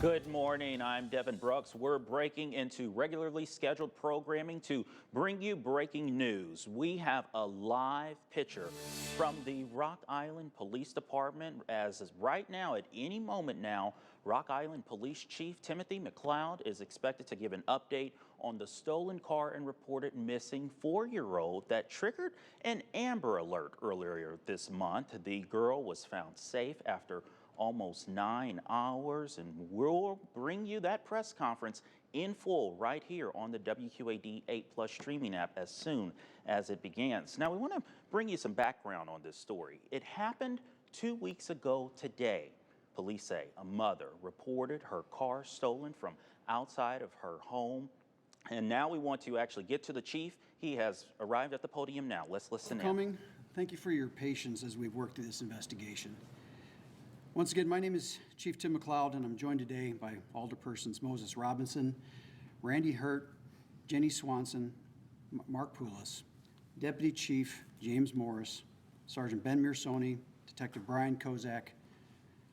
Good morning, I'm Devin Brooks. We're breaking into regularly scheduled programming to bring you breaking news. We have a live picture from the Rock Island Police Department as right now, at any moment now, Rock Island Police Chief Timothy McLeod is expected to give an update on the stolen car and reported missing 4-year-old that triggered an Amber Alert earlier this month. The girl was found safe after almost 9 hours, and we'll bring you that press conference in full right here on the WQAD 8+ streaming app as soon as it begins. Now, we want to bring you some background on this story. It happened 2 weeks ago today. Police say a mother reported her car stolen from outside of her home. And now we want to actually get to the chief. He has arrived at the podium now. Let's listen in. Thank you for your patience as we've worked through this investigation. Once again, my name is Chief Tim McLeod, and I'm joined today by Alderpersons Moses Robinson, Randy Hurt, Jenny Swanson, Mark Poulos, Deputy Chief James Morris, Sergeant Ben Mirsoni, Detective Brian Kozak,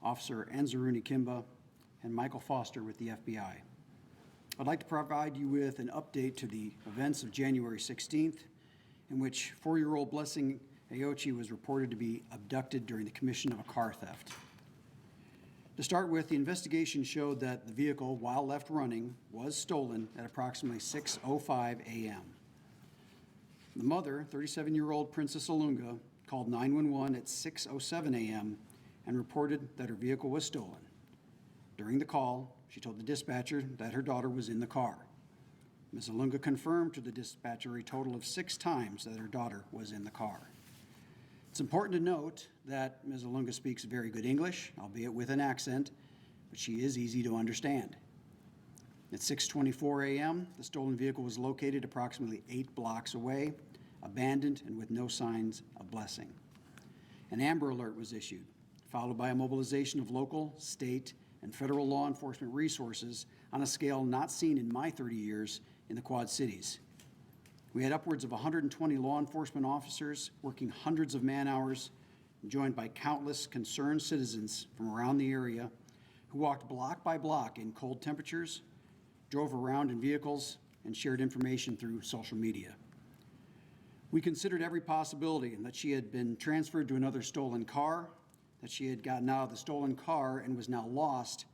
Officer Enzaruni Kimba, and Michael Foster with the FBI. I'd like to provide you with an update to the events of January 16th, in which 4-year-old Blessing Aochi was reported to be abducted during the commission of a car theft. To start with, the investigation showed that the vehicle, while left running, was stolen at approximately 6:05 a.m. The mother, 37-year-old Princess Alunga, called 911 at 6:07 a.m. and reported that her vehicle was stolen. During the call, she told the dispatcher that her daughter was in the car. Ms. Alunga confirmed to the dispatcher a total of 6 times that her daughter was in the car. It's important to note that Ms. Alunga speaks very good English, albeit with an accent, but she is easy to understand. At 6:24 a.m., the stolen vehicle was located approximately 8 blocks away, abandoned and with no signs of Blessing. An Amber Alert was issued, followed by a mobilization of local, state, and federal law enforcement resources on a scale not seen in my 30 years in the Quad Cities. We had upwards of 120 law enforcement officers working hundreds of man-hours, joined by countless concerned citizens from around the area who walked block by block in cold temperatures, drove around in vehicles, and shared information through social media. We considered every possibility, and that she had been transferred to another stolen car, that she had gotten out of the stolen car and was now lost,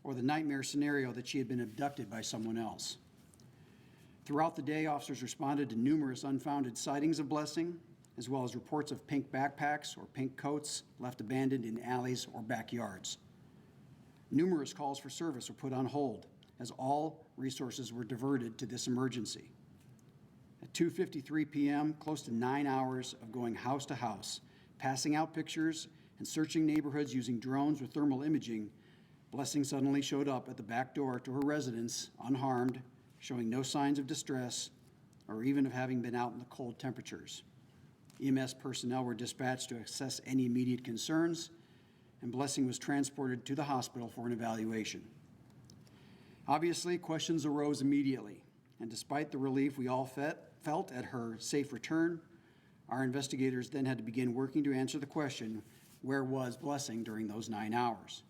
or the nightmare scenario that she had been abducted by someone else. Throughout the day, officers responded to numerous unfounded sightings of Blessing, as well as reports of pink backpacks or pink coats left abandoned in alleys or backyards. Numerous calls for service were put on hold, as all resources were diverted to this emergency. At 2:53 p.m., close to 9 hours of going house to house, passing out pictures and searching neighborhoods using drones with thermal imaging, Blessing suddenly showed up at the back door to her residence unharmed, showing no signs of distress or even of having been out in the cold temperatures. EMS personnel were dispatched to assess any immediate concerns, and Blessing was transported to the hospital for an evaluation. Obviously, questions arose immediately, and despite the relief we all felt at her safe return, our investigators then had to begin working to answer the question, where was Blessing during those 9 hours?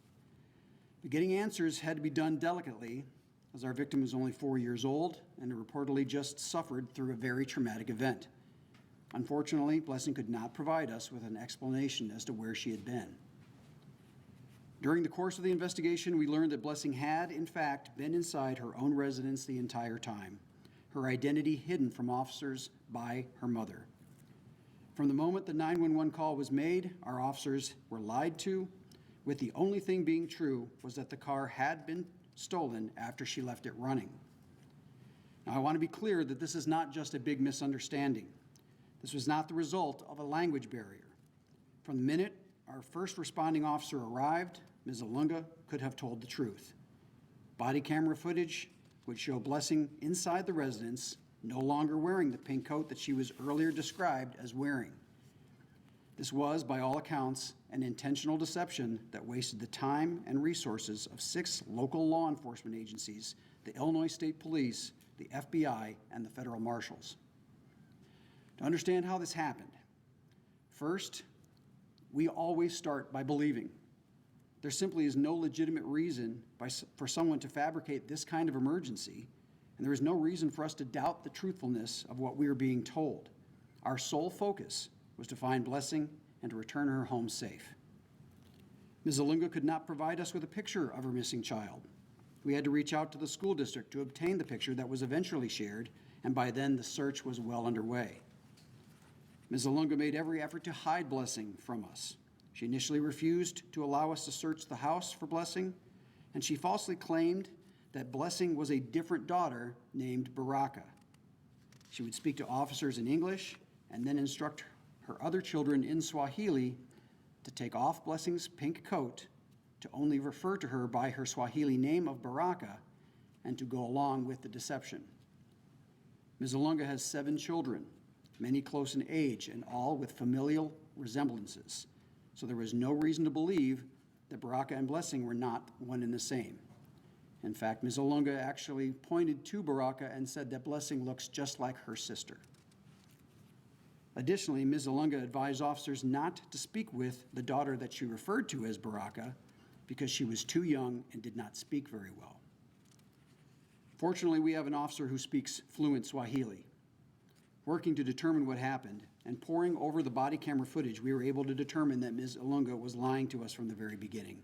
But getting answers had to be done delicately, as our victim was only 4 years old and reportedly just suffered through a very traumatic event. Unfortunately, Blessing could not provide us with an explanation as to where she had been. During the course of the investigation, we learned that Blessing had, in fact, been inside her own residence the entire time, her identity hidden from officers by her mother. From the moment the 911 call was made, our officers were lied to, with the only thing being true was that the car had been stolen after she left it running. Now, I want to be clear that this is not just a big misunderstanding. This was not the result of a language barrier. From the minute our first responding officer arrived, Ms. Alunga could have told the truth. Body camera footage would show Blessing inside the residence, no longer wearing the pink coat that she was earlier described as wearing. This was, by all accounts, an intentional deception that wasted the time and resources of 6 local law enforcement agencies, the Illinois State Police, the FBI, and the federal marshals. To understand how this happened, first, we always start by believing. There simply is no legitimate reason for someone to fabricate this kind of emergency, and there is no reason for us to doubt the truthfulness of what we are being told. Our sole focus was to find Blessing and to return her home safe. Ms. Zalunga could not provide us with a picture of her missing child. We had to reach out to the school district to obtain the picture that was eventually shared, and by then the search was well underway. Ms. Zalunga made every effort to hide Blessing from us. She initially refused to allow us to search the house for Blessing, and she falsely claimed that Blessing was a different daughter named Baraka. She would speak to officers in English and then instruct her other children in Swahili to take off Blessing's pink coat, to only refer to her by her Swahili name of Baraka, and to go along with the deception. Ms. Zalunga has 7 children, many close in age and all with familial resemblances. So there was no reason to believe that Baraka and Blessing were not one and the same. In fact, Ms. Zalunga actually pointed to Baraka and said that Blessing looks just like her sister. Additionally, Ms. Zalunga advised officers not to speak with the daughter that she referred to as Baraka because she was too young and did not speak very well. Fortunately, we have an officer who speaks fluent Swahili. Working to determine what happened and poring over the body camera footage, we were able to determine that Ms. Zalunga was lying to us from the very beginning.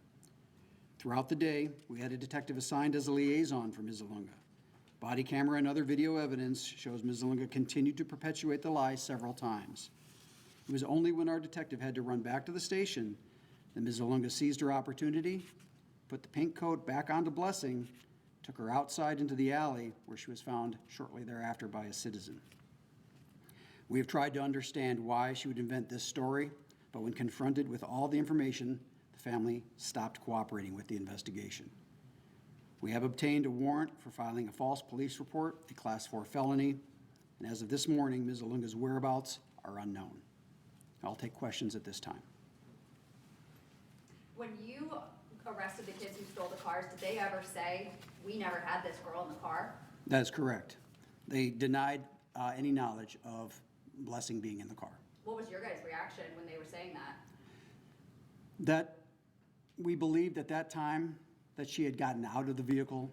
Throughout the day, we had a detective assigned as a liaison for Ms. Zalunga. Body camera and other video evidence shows Ms. Zalunga continued to perpetuate the lie several times. It was only when our detective had to run back to the station that Ms. Zalunga seized her opportunity, put the pink coat back onto Blessing, took her outside into the alley where she was found shortly thereafter by a citizen. We have tried to understand why she would invent this story, but when confronted with all the information, the family stopped cooperating with the investigation. We have obtained a warrant for filing a false police report, a Class 4 felony, and as of this morning, Ms. Zalunga's whereabouts are unknown. I'll take questions at this time. When you arrested the kids who stole the cars, did they ever say, "We never had this girl in the car"? That is correct. They denied any knowledge of Blessing being in the car. What was your guys' reaction when they were saying that? That we believed at that time that she had gotten out of the vehicle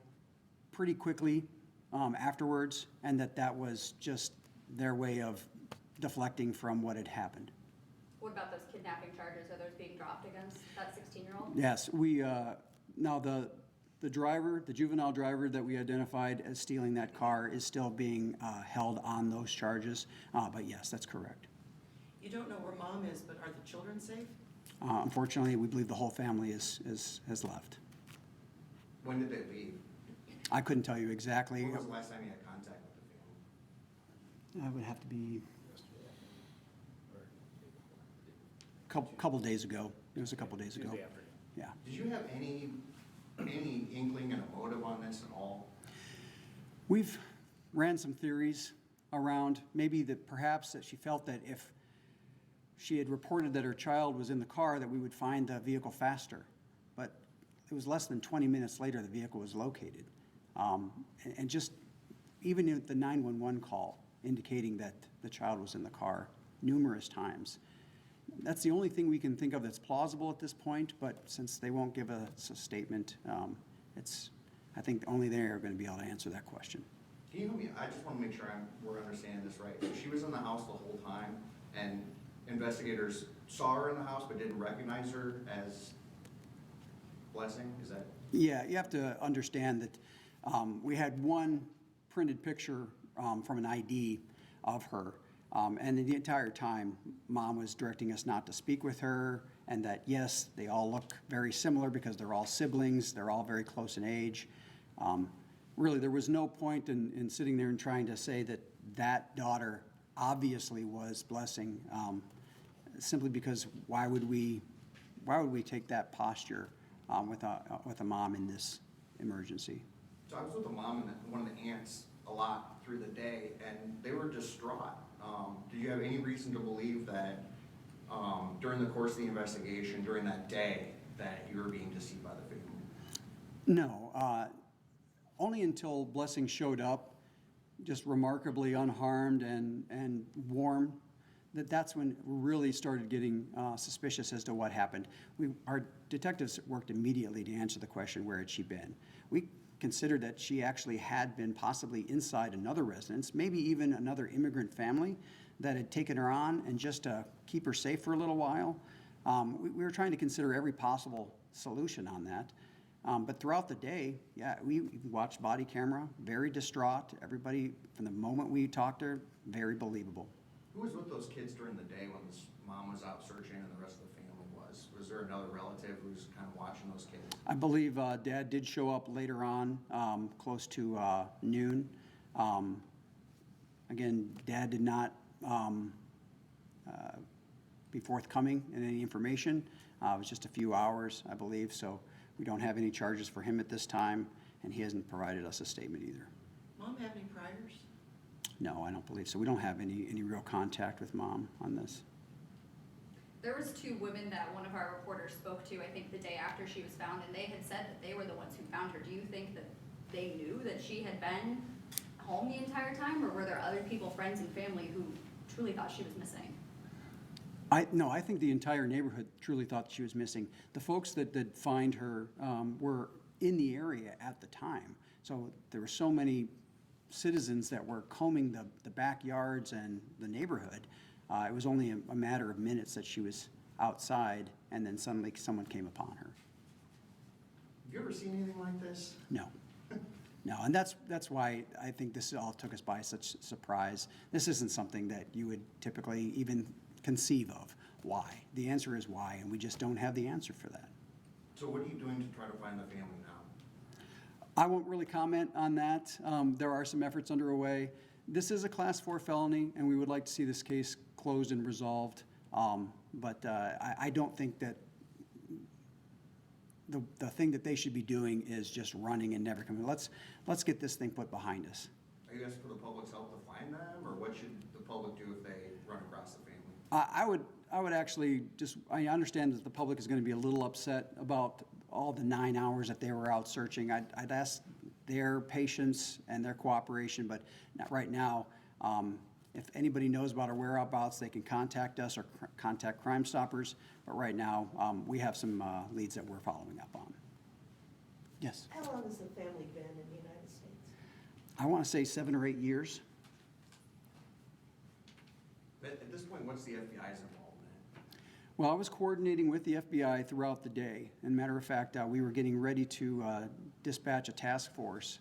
pretty quickly afterwards, and that was just their way of deflecting from what had happened. What about those kidnapping charges? Are those being dropped against that 16-year-old? Yes, now the driver, the juvenile driver that we identified as stealing that car is still being held on those charges, but yes, that's correct. You don't know where mom is, but are the children safe? Unfortunately, we believe the whole family has left. When did they leave? I couldn't tell you exactly. When was the last time you had contact with the family? It would have to be couple days ago. It was a couple days ago. Yeah. Did you have any inkling and a motive on this at all? We've ran some theories around maybe that perhaps that she felt that if she had reported that her child was in the car, that we would find the vehicle faster. But it was less than 20 minutes later the vehicle was located. And just even at the 911 call indicating that the child was in the car numerous times. That's the only thing we can think of that's plausible at this point, but since they won't give us a statement, I think only they are going to be able to answer that question. Can you help me? I just want to make sure we're understanding this right. So she was in the house the whole time, and investigators saw her in the house but didn't recognize her as Blessing? Is that? Yeah, you have to understand that we had one printed picture from an ID of her. And the entire time, Mom was directing us not to speak with her, and that, yes, they all look very similar because they're all siblings, they're all very close in age. Really, there was no point in sitting there and trying to say that that daughter obviously was Blessing, simply because why would we take that posture with a mom in this emergency? So I was with the mom and one of the aunts a lot through the day, and they were distraught. Do you have any reason to believe that during the course of the investigation, during that day, that you were being deceived by the family? No, only until Blessing showed up, just remarkably unharmed and warm, that's when we really started getting suspicious as to what happened. Our detectives worked immediately to answer the question, where had she been? We considered that she actually had been possibly inside another residence, maybe even another immigrant family that had taken her on, and just to keep her safe for a little while. We were trying to consider every possible solution on that. But throughout the day, yeah, we watched body camera, very distraught. Everybody, from the moment we talked to her, very believable. Who was with those kids during the day when this mom was out searching and the rest of the family was? Was there another relative who was kind of watching those kids? I believe Dad did show up later on, close to noon. Again, Dad did not be forthcoming in any information. It was just a few hours, I believe, so we don't have any charges for him at this time, and he hasn't provided us a statement either. Mom have any priors? No, I don't believe so. We don't have any real contact with Mom on this. There was 2 women that one of our reporters spoke to, I think the day after she was found, and they had said that they were the ones who found her. Do you think that they knew that she had been home the entire time, or were there other people, friends and family, who truly thought she was missing? No, I think the entire neighborhood truly thought she was missing. The folks that find her were in the area at the time. So there were so many citizens that were combing the backyards and the neighborhood. It was only a matter of minutes that she was outside, and then suddenly someone came upon her. Have you ever seen anything like this? No. No, and that's why I think this all took us by such surprise. This isn't something that you would typically even conceive of. Why? The answer is why, and we just don't have the answer for that. So what are you doing to try to find the family now? I won't really comment on that. There are some efforts underway. This is a Class 4 felony, and we would like to see this case closed and resolved. But I don't think that the thing that they should be doing is just running and never coming. Let's get this thing put behind us. Are you guys for the public's help to find them, or what should the public do if they run across the family? I would actually I understand that the public is going to be a little upset about all the 9 hours that they were out searching. I'd ask their patience and their cooperation, but not right now. If anybody knows about our whereabouts, they can contact us or contact Crime Stoppers. But right now, we have some leads that we're following up on. Yes? How long has the family been in the United States? I want to say 7 or 8 years. At this point, what's the FBI's involvement? Well, I was coordinating with the FBI throughout the day. And matter of fact, we were getting ready to dispatch a task force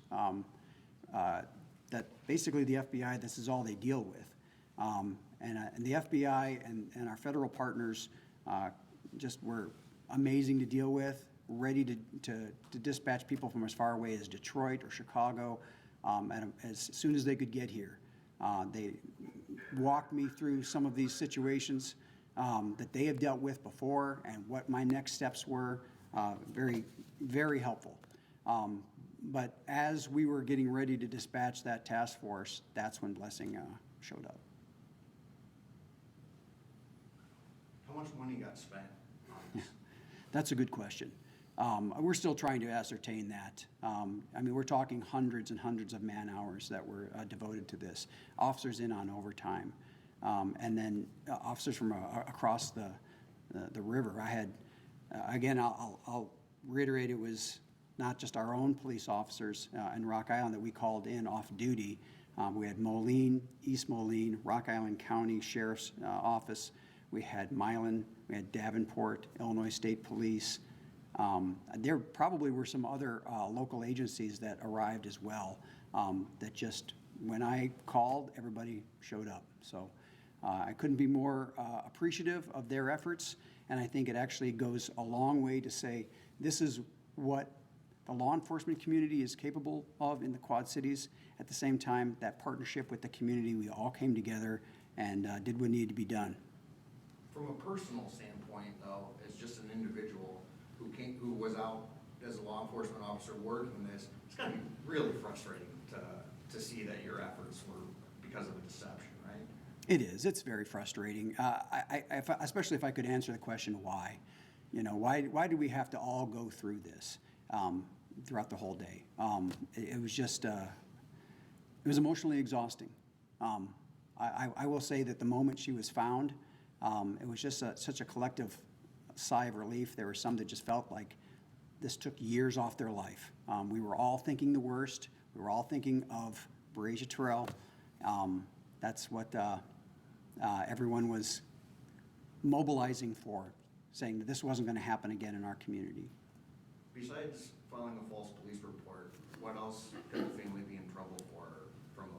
that basically the FBI, this is all they deal with. And the FBI and our federal partners just were amazing to deal with, ready to dispatch people from as far away as Detroit or Chicago as soon as they could get here. They walked me through some of these situations that they have dealt with before and what my next steps were. Very, very helpful. But as we were getting ready to dispatch that task force, that's when Blessing showed up. How much money got spent on this? That's a good question. We're still trying to ascertain that. I mean, we're talking hundreds and hundreds of man hours that were devoted to this. Officers in on overtime. And then officers from across the river. I had, again, I'll reiterate, it was not just our own police officers in Rock Island that we called in off duty. We had Moline, East Moline, Rock Island County Sheriff's Office. We had Milan, we had Davenport, Illinois State Police. There probably were some other local agencies that arrived as well that just, when I called, everybody showed up. So I couldn't be more appreciative of their efforts, and I think it actually goes a long way to say this is what the law enforcement community is capable of in the Quad Cities. At the same time, that partnership with the community, we all came together and did what needed to be done. From a personal standpoint, though, as just an individual who was out as a law enforcement officer working this, it's got to be really frustrating to see that your efforts were because of a deception, right? It is. It's very frustrating, especially if I could answer the question why. You know, why do we have to all go through this throughout the whole day? It was just, it was emotionally exhausting. I will say that the moment she was found, it was just such a collective sigh of relief. There were some that just felt like this took years off their life. We were all thinking the worst. We were all thinking of Berasia Terrell. That's what everyone was mobilizing for, saying that this wasn't going to happen again in our community. Besides filing a false police report, what else could the family be in trouble for from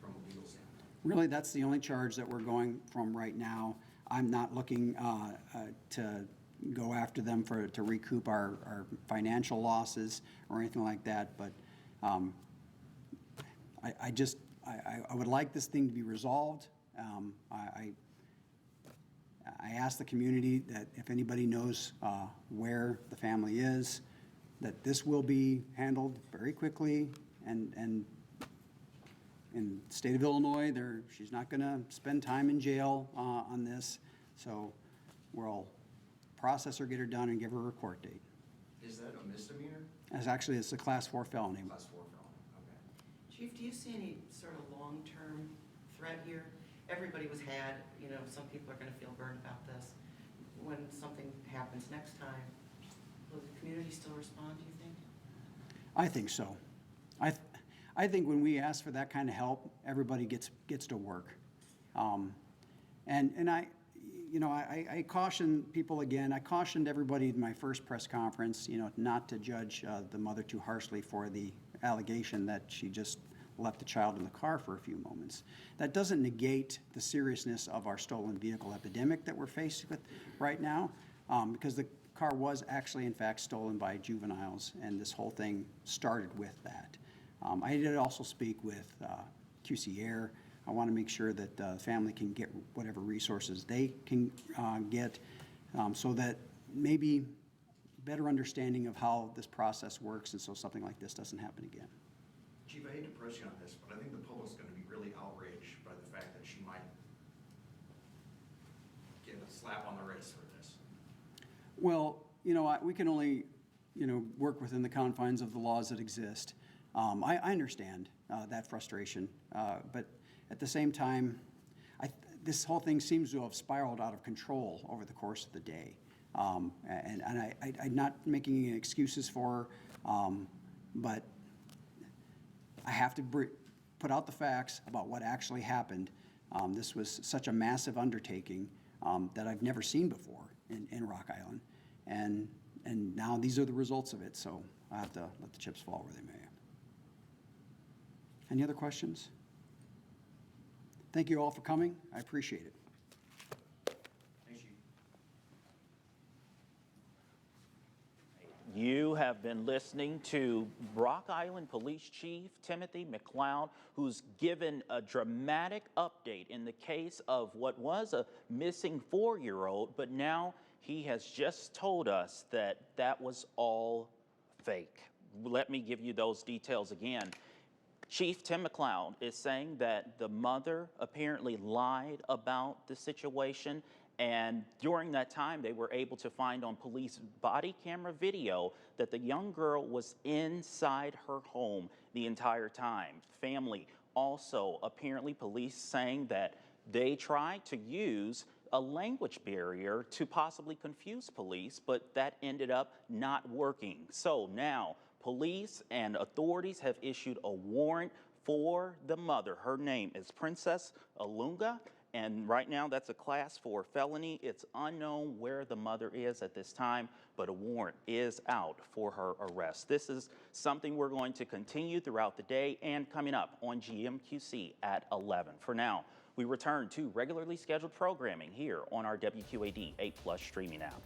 a legal standpoint? Really, that's the only charge that we're going from right now. I'm not looking to go after them to recoup our financial losses or anything like that, but I would like this thing to be resolved. I asked the community that if anybody knows where the family is, that this will be handled very quickly, and in the state of Illinois, she's not going to spend time in jail on this, so we'll process her, get her done, and give her a court date. Is that a misdemeanor? It's a Class 4 felony. Class 4 felony, okay. Chief, do you see any sort of long-term threat here? Everybody was had, some people are gonna feel burned about this. When something happens next time, will the community still respond, do you think? I think so. I think when we ask for that kind of help, everybody gets to work. And I caution people again. I cautioned everybody in my first press conference, not to judge the mother too harshly for the allegation that she just left the child in the car for a few moments. That doesn't negate the seriousness of our stolen vehicle epidemic that we're faced with right now, because the car was actually, in fact, stolen by juveniles, and this whole thing started with that. I did also speak with QC Air. I want to make sure that the family can get whatever resources they can get, so that maybe better understanding of how this process works, and so something like this doesn't happen again. Chief, I hate to press you on this, but I think the public's going to be really outraged by the fact that she might get a slap on the wrist for this. Well, we can only, work within the confines of the laws that exist. I understand that frustration, but at the same time, this whole thing seems to have spiraled out of control over the course of the day. And I'm not making any excuses for her, but I have to put out the facts about what actually happened. This was such a massive undertaking that I've never seen before in Rock Island. And now these are the results of it, so I have to let the chips fall where they may. Any other questions? Thank you all for coming. I appreciate it. Thanks, Chief. You have been listening to Rock Island Police Chief Timothy McLeod, who's given a dramatic update in the case of what was a missing 4-year-old, but now he has just told us that that was all fake. Let me give you those details again. Chief Tim McLeod is saying that the mother apparently lied about the situation, and during that time they were able to find on police body camera video that the young girl was inside her home the entire time. Family also, apparently police saying that they tried to use a language barrier to possibly confuse police, but that ended up not working. So now police and authorities have issued a warrant for the mother. Her name is Princess Alunga, and right now that's a Class 4 felony. It's unknown where the mother is at this time, but a warrant is out for her arrest. This is something we're going to continue throughout the day and coming up on GMQC at 11. For now, we return to regularly scheduled programming here on our WQAD 8+ streaming app.